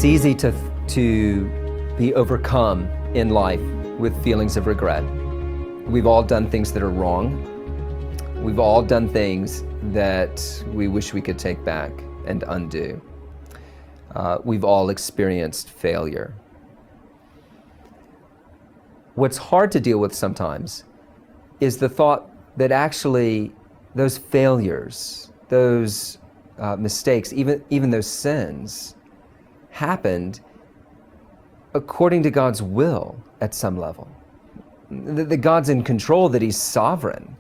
easy to be overcome in life with feelings of regret. We've all done things that are wrong. We've all done things that we wish we could take back and undo. We've all experienced failure. What's hard to deal with sometimes is the thought that actually those failures, those mistakes, even those sins, happened according to God's will at some level. That God's in control, that He's sovereign,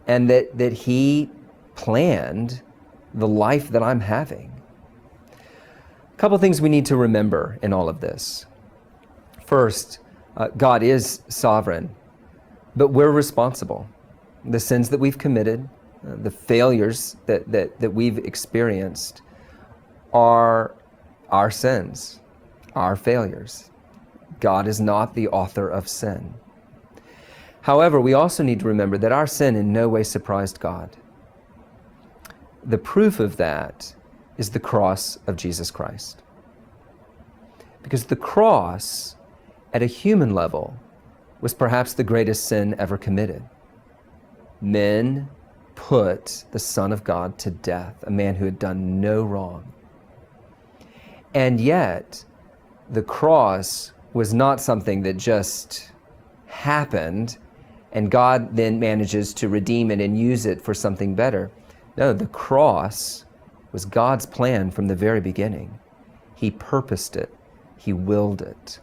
and that He planned the life that I'm having. A couple things we need to remember in all of this. First, God is sovereign, but we're responsible. The sins that we've committed, the failures that we've experienced are our sins, our failures. God is not the author of sin. However, we also need to remember that our sin in no way surprised God. The proof of that is the cross of Jesus Christ. Because the cross, at a human level, was perhaps the greatest sin ever committed. Men put the Son of God to death, a man who had done no wrong. And yet, the cross was not something that just happened and God then manages to redeem it and use it for something better. No, the cross was God's plan from the very beginning. He purposed it. He willed it.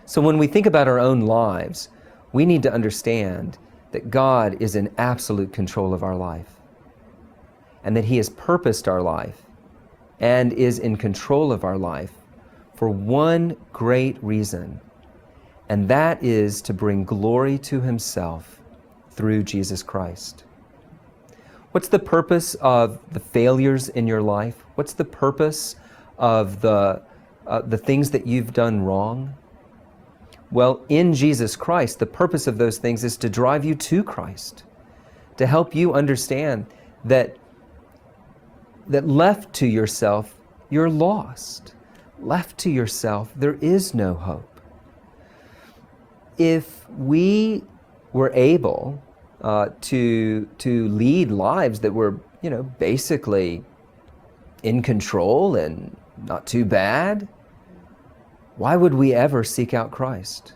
So when we think about our own lives, we need to understand that God is in absolute control of our life, and that He has purposed our life and is in control of our life for one great reason, and that is to bring glory to Himself through Jesus Christ. What's the purpose of the failures in your life? What's the purpose of the things that you've done wrong? Well, in Jesus Christ, the purpose of those things is to drive you to Christ, to help you understand that left to yourself, you're lost. Left to yourself, there is no hope. If we were able to lead lives that were, basically in control and not too bad, why would we ever seek out Christ?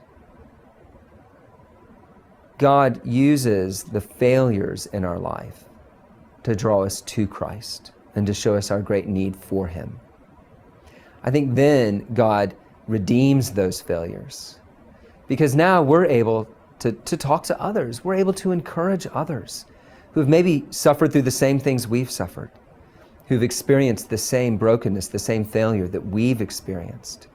God uses the failures in our life to draw us to Christ and to show us our great need for Him. I think then God redeems those failures, because now we're able to talk to others. We're able to encourage others who've maybe suffered through the same things we've suffered, who've experienced the same brokenness, the same failure that we've experienced.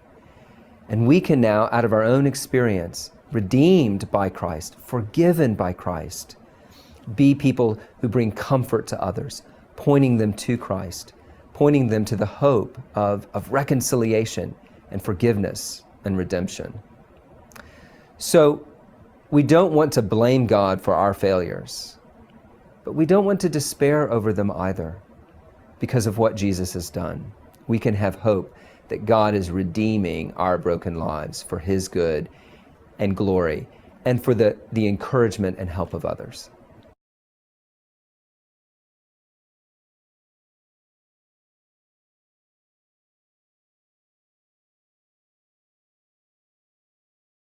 And we can now, out of our own experience, redeemed by Christ, forgiven by Christ, be people who bring comfort to others, pointing them to Christ, pointing them to the hope of reconciliation and forgiveness and redemption. So we don't want to blame God for our failures, but we don't want to despair over them either, because of what Jesus has done. We can have hope that God is redeeming our broken lives for His good and glory, and for the encouragement and help of others.